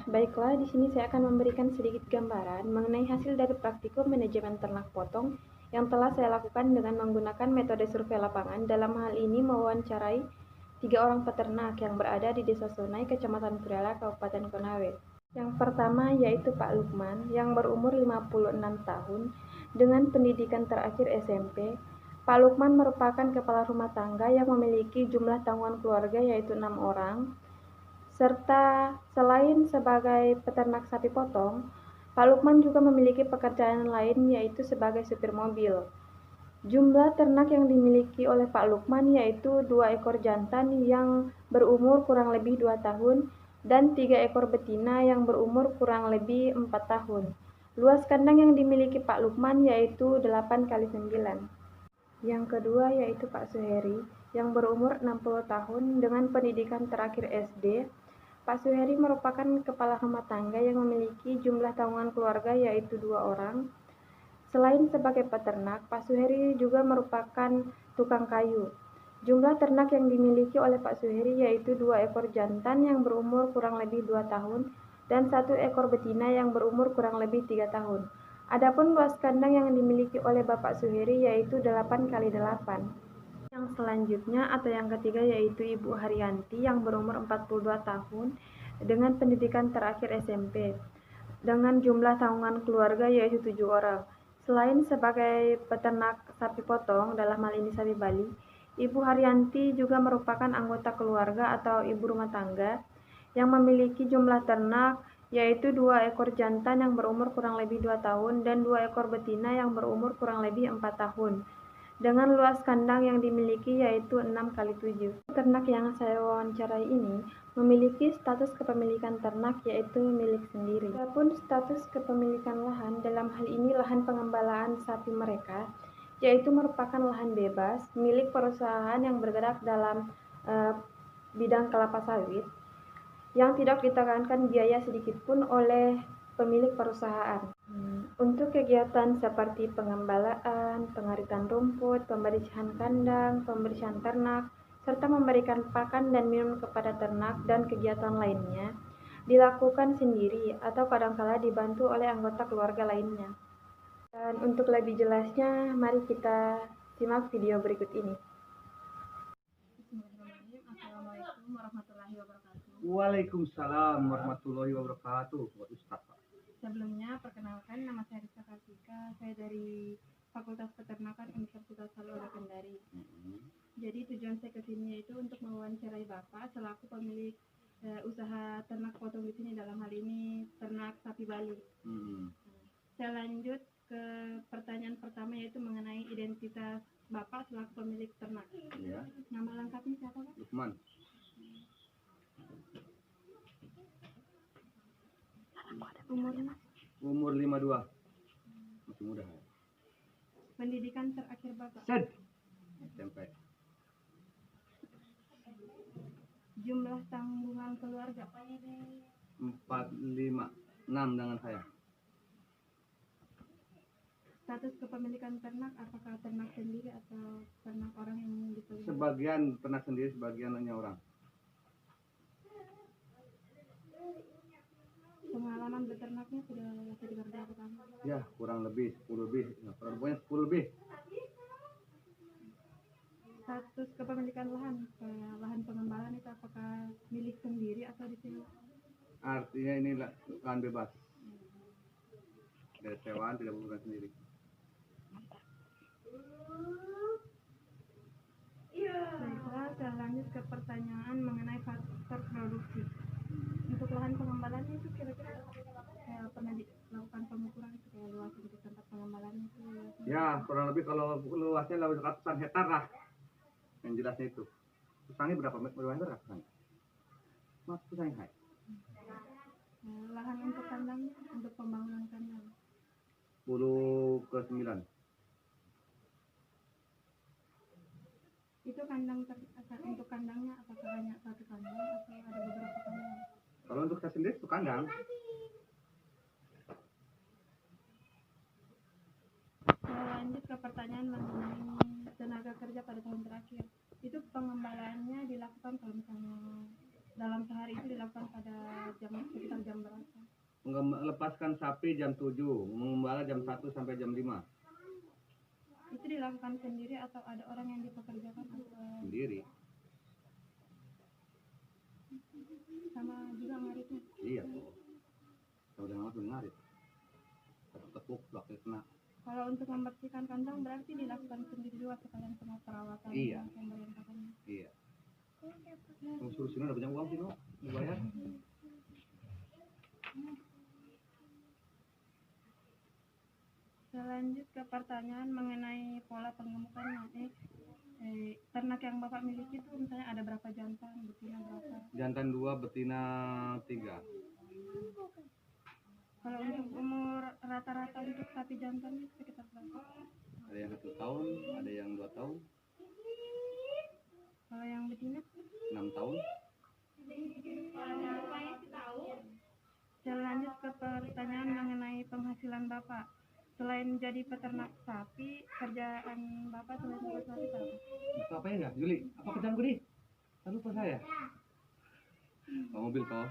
Baiklah, di sini saya akan memberikan sedikit gambaran mengenai hasil dari praktikum manajemen ternak potong yang telah saya lakukan dengan menggunakan metode survei lapangan. Dalam hal ini mewawancarai 3 orang peternak yang berada di Desa Sonai, Kecamatan Kurela, Kabupaten Konawe. Yang pertama yaitu Pak Lukman yang berumur 56 tahun dengan pendidikan terakhir SMP. Pak Lukman merupakan kepala rumah tangga yang memiliki jumlah tanggungan keluarga yaitu 6 orang. Serta selain sebagai peternak sapi potong, Pak Lukman juga memiliki pekerjaan lain yaitu sebagai supir mobil. Jumlah ternak yang dimiliki oleh Pak Lukman yaitu 2 ekor jantan yang berumur kurang lebih 2 tahun dan 3 ekor betina yang berumur kurang lebih 4 tahun. Luas kandang yang dimiliki Pak Lukman yaitu 8 kali 9. Yang kedua yaitu Pak Suheri yang berumur 60 tahun dengan pendidikan terakhir SD. Pak Suheri merupakan kepala rumah tangga yang memiliki jumlah tanggungan keluarga yaitu 2 orang. Selain sebagai peternak, Pak Suheri juga merupakan tukang kayu. Jumlah ternak yang dimiliki oleh Pak Suheri yaitu 2 ekor jantan yang berumur kurang lebih 2 tahun dan 1 ekor betina yang berumur kurang lebih 3 tahun. Adapun luas kandang yang dimiliki oleh Bapak Suheri yaitu 8 kali 8. Yang selanjutnya atau yang ketiga yaitu Ibu Haryanti yang berumur 42 tahun dengan pendidikan terakhir SMP dengan jumlah tanggungan keluarga yaitu 7 orang. Selain sebagai peternak sapi potong dalam hal ini sapi Bali, Ibu Haryanti juga merupakan anggota keluarga atau ibu rumah tangga yang memiliki jumlah ternak yaitu 2 ekor jantan yang berumur kurang lebih 2 tahun dan 2 ekor betina yang berumur kurang lebih 4 tahun. Dengan luas kandang yang dimiliki yaitu 6 kali 7. Ternak yang saya wawancarai ini memiliki status kepemilikan ternak yaitu milik sendiri. Adapun status kepemilikan lahan dalam hal ini lahan pengembalaan sapi mereka yaitu merupakan lahan bebas milik perusahaan yang bergerak dalam bidang kelapa sawit yang tidak ditekankan biaya sedikitpun oleh pemilik perusahaan. Untuk kegiatan seperti pengembalaan, pengaritan rumput, pembersihan kandang, pembersihan ternak, serta memberikan pakan dan minum kepada ternak dan kegiatan lainnya dilakukan sendiri atau kadangkala dibantu oleh anggota keluarga lainnya. Dan untuk lebih jelasnya, mari kita simak video berikut ini. Assalamualaikum warahmatullahi wabarakatuh. Waalaikumsalam warahmatullahi wabarakatuh. Ustaz. Sebelumnya, perkenalkan nama saya Rizka Kartika, saya dari Fakultas Peternakan Universitas Haluola Kendari. Jadi tujuan saya kesini yaitu untuk mewawancarai Bapak selaku pemilik usaha ternak potong di sini, dalam hal ini ternak sapi Bali. Saya lanjut ke pertanyaan pertama yaitu mengenai identitas Bapak selaku pemilik ternak. Ya. Nama lengkapnya siapa, Pak? Lukman. Umurnya? Umur 52. Masih muda. Pendidikan terakhir Bapak? SMP. Jumlah tanggungan keluarga? 4, 5, 6 dengan saya. Status kepemilikan ternak, apakah ternak sendiri atau ternak orang yang dipelihara? Sebagian ternak sendiri, sebagian hanya orang. Pengalaman beternaknya sudah berapa tahun? Ya, kurang lebih 10 lebih. Nah, pokoknya 10 lebih. Status kepemilikan lahan, lahan pengembalaan itu apakah milik sendiri atau disewa? Artinya ini lahan bebas. Dari sewaan, tidak bukan sendiri. Baiklah, saya lanjut ke pertanyaan mengenai faktor produksi. Untuk lahan pengembalaan itu kira-kira pernah dilakukan pengukuran itu kayak luas untuk tempat pengembalaan itu? Ya, kurang lebih kalau luasnya lebih ratusan hektar lah. Yang jelasnya itu. Susahnya berapa meter ratusan? Mas, susahnya hai. Lahan untuk kandang, untuk pembangunan kandang? 10 ke 9. Itu kandang untuk kandangnya apakah hanya satu kandang atau ada beberapa kandang? Kalau untuk saya sendiri itu kandang. Saya lanjut ke pertanyaan mengenai tenaga kerja pada tahun terakhir. Itu pengembalaannya dilakukan kalau misalnya dalam sehari itu dilakukan pada sekitar jam berapa? Melepaskan sapi jam 7, mengembala jam 1 sampai jam 5. Itu dilakukan sendiri atau ada orang yang dipekerjakan atau Sendiri. sama juga ngaritnya? Iya toh. Kalau udah langsung ngarit. Tepuk bakal kena. Kalau untuk membersihkan kandang berarti dilakukan sendiri juga sekalian sama perawatan Iya. pemerintahannya. Iya. Suruh sini udah banyak uang sih, no? Dibayar. Selanjut ke pertanyaan mengenai pola penggemukan. Ternak yang Bapak miliki itu misalnya ada berapa jantan, betina berapa? Jantan 2, betina 3. Kalau untuk umur rata-rata untuk sapi jantan sekitar berapa? Ada yang 1 tahun, ada yang 2 tahun, Kalau yang betina? 6 tahun. Selanjut ke pertanyaan mengenai penghasilan Bapak. Selain jadi peternak sapi, kerjaan Bapak selain peternak sapi apa? Bisa apa ya nggak, Juli? Apa kerjaan gue nih? Kan lupa saya. Bawa mobil kau.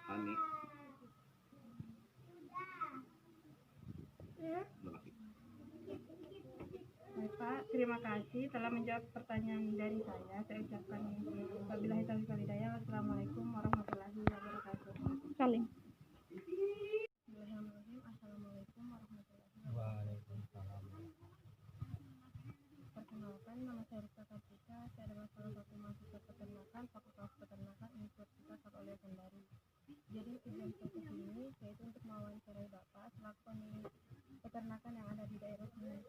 Ani. Baik Pak, terima kasih telah menjawab pertanyaan dari saya. Saya ucapkan wabillahi taufiq wal hidayah. Wassalamualaikum warahmatullahi wabarakatuh. Salim. Assalamualaikum warahmatullahi wabarakatuh. Perkenalkan, nama saya Rika Katrika. Saya adalah salah satu mahasiswa peternakan Fakultas Peternakan Universitas Satu Kendari. Jadi tujuan saya kesini yaitu untuk mewawancarai Bapak selaku pemilik peternakan yang ada di daerah sini.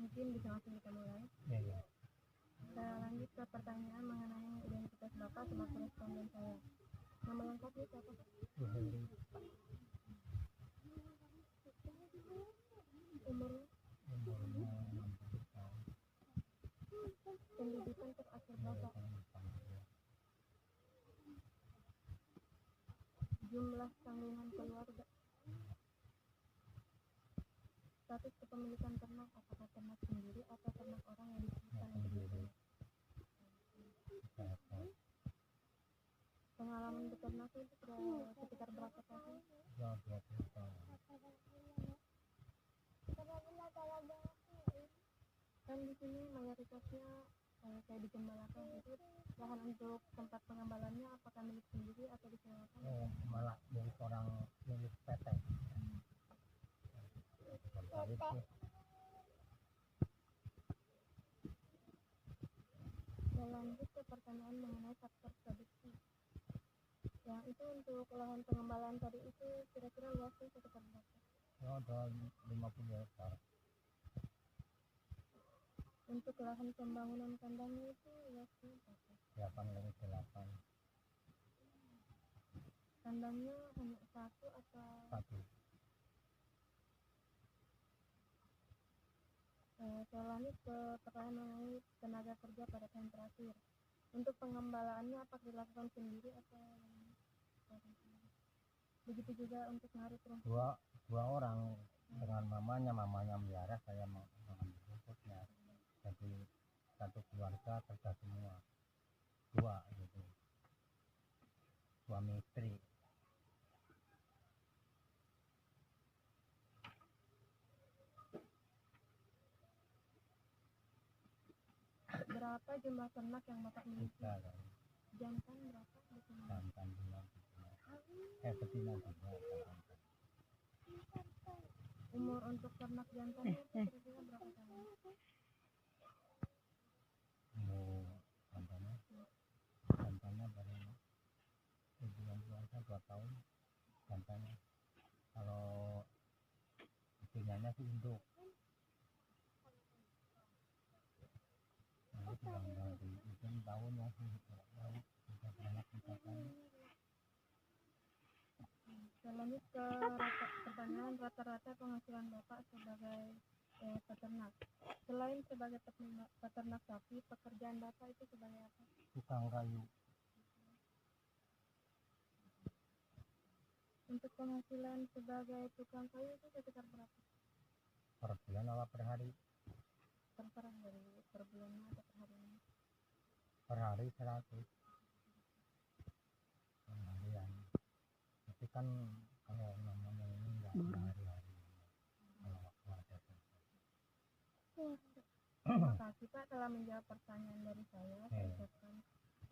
Mungkin bisa langsung kita mulai. Ya. Kita lanjut ke pertanyaan mengenai identitas Bapak selaku responden saya. Nama lengkapnya siapa Pak? Umurnya? Umurnya 60 tahun. Pendidikan terakhir Bapak? Jumlah tanggungan keluarga? Status kepemilikan ternak, apakah ternak sendiri atau ternak orang yang dititipkan untuk diternak? Pengalaman beternak itu sekitar berapa tahun? 20 tahun. Kan di sini mayoritasnya kayak digembalakan, itu lahan untuk tempat pengembalannya apakah milik sendiri atau disewakan? Malah milik orang, milik PT. Lanjut ke pertanyaan mengenai faktor produksi. Yang itu untuk lahan pengembalaan tadi itu kira-kira luasnya sekitar berapa? Ada 50 hektar. Untuk lahan pembangunan kandangnya itu luasnya berapa? 8x8. Kandangnya hanya satu atau? Satu. Saya lanjut ke pertanyaan mengenai tenaga kerja pada tahun terakhir. Untuk pengembalaannya apakah dilakukan sendiri atau begitu juga untuk ngarit rumput? Dua orang dengan mamanya melihara, saya mengambil rumputnya. Jadi satu keluarga kerja semua. Dua gitu. Suami istri. Berapa jumlah ternak yang Bapak miliki? 3 kan. Jantan berapa? Jantan 2. Betina 2. Umur untuk ternak jantannya kira-kira berapa tahun? Jantannya baru bulan puasa 2 tahun. Jantannya. Kalau betinanya sih induk. Tahun ya sih Lanjut ke pertanyaan rata-rata penghasilan Bapak sebagai peternak. Selain sebagai peternak sapi, pekerjaan Bapak itu sebagai apa? tukang kayu. Untuk penghasilan sebagai tukang kayu itu sekitar berapa? Per bulan apa per hari? Terserah dari per bulannya atau per harinya. Per hari 100. Per harian. kan kalau namanya ini nggak sehari-hari kalau waktu ada Terima kasih Pak telah menjawab pertanyaan dari saya. Saya Oke. ucapkan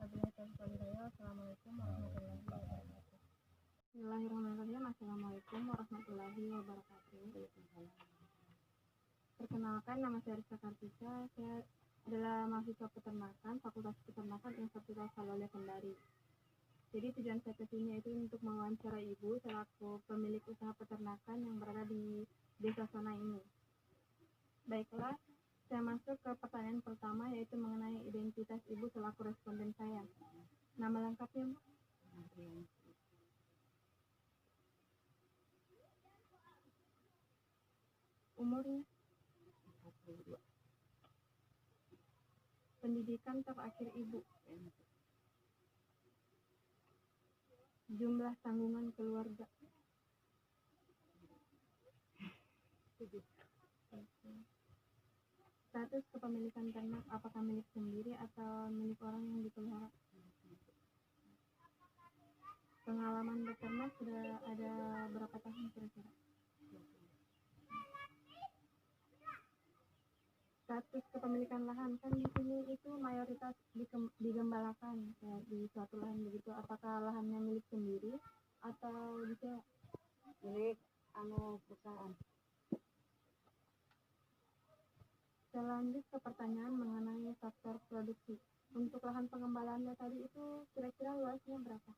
wabillahi taufiq wal hidayah. Wassalamualaikum warahmatullahi wabarakatuh. Bismillahirrahmanirrahim. Assalamualaikum warahmatullahi wabarakatuh. Perkenalkan, nama saya Rizka Kartika. Saya adalah mahasiswa peternakan Fakultas Peternakan Universitas Salolia Kendari. Jadi tujuan saya kesini itu untuk mewawancarai ibu selaku pemilik usaha peternakan yang berada di desa sana ini. Baiklah, saya masuk ke pertanyaan pertama, yaitu mengenai identitas ibu selaku responden saya. Nama lengkapnya, Bu? Umurnya? 42. Pendidikan terakhir ibu? Jumlah tanggungan keluarga? 7. Status kepemilikan ternak, apakah milik sendiri atau milik orang yang dipelihara? Pengalaman beternak sudah ada berapa tahun kira-kira? Status kepemilikan lahan, kan di sini itu mayoritas digembalakan kayak di suatu lahan begitu. Apakah lahannya milik sendiri atau bisa milik perusahaan? Selanjut ke pertanyaan mengenai faktor produksi. Untuk lahan pengembalaannya tadi itu kira-kira luasnya berapa?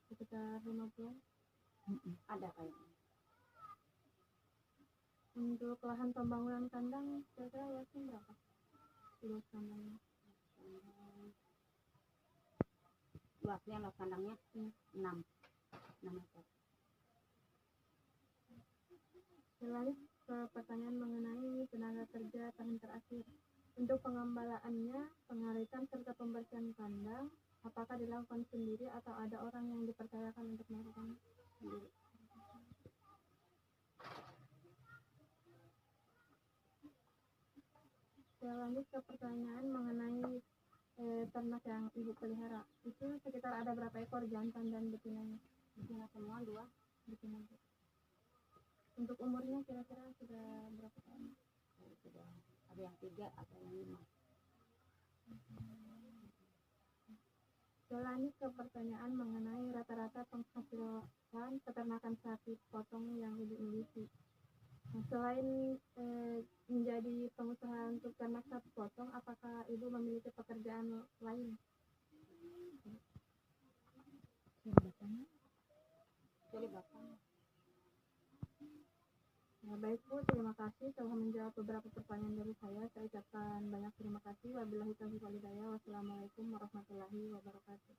Sekitar 50? Ada kayaknya. Untuk lahan pembangunan kandang kira-kira luasnya berapa? Luas kandangnya? Luasnya luas kandangnya 6 meter. Selanjut ke pertanyaan mengenai tenaga kerja tahun terakhir. Untuk pengembalaannya, pengaritan serta pembersihan kandang, apakah dilakukan sendiri atau ada orang yang dipercayakan untuk melakukan sendiri? Selanjut ke pertanyaan mengenai ternak yang ibu pelihara. Itu sekitar ada berapa ekor jantan dan betinanya? Betina semua 2. Betina. Untuk umurnya kira-kira sudah berapa tahun? Sudah ada yang 3, ada yang 5. Selanjut ke pertanyaan mengenai rata-rata penghasilan peternakan sapi potong yang ibu miliki. Nah, selain menjadi pengusaha untuk ternak sapi potong, apakah ibu memiliki pekerjaan lain? Jadi bapaknya. Ya, baik Bu, terima kasih telah menjawab beberapa pertanyaan dari saya. Saya ucapkan banyak terima kasih. Wabillahi taufiq wal hidayah. Wassalamualaikum warahmatullahi wabarakatuh.